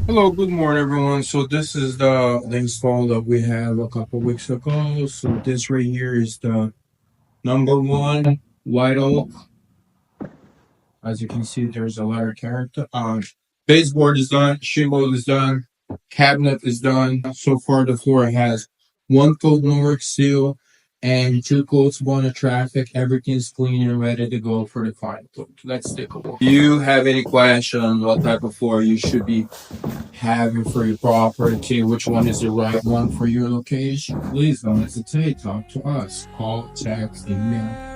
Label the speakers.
Speaker 1: Hello, good morning, everyone. So this is the install that we have a couple weeks ago. So this right here is the number one white oak. As you can see, there's a lot of character. Baseboard is done, shingle is done, cabinet is done. So far, the floor has one coat Norwick seal and two coats Bona traffic. Everything's clean and ready to go for the final coat. Let's take a look. Do you have any question on what type of floor you should be having for your property? Which one is the right one for your location? Please don't hesitate. Talk to us. Call, text, email.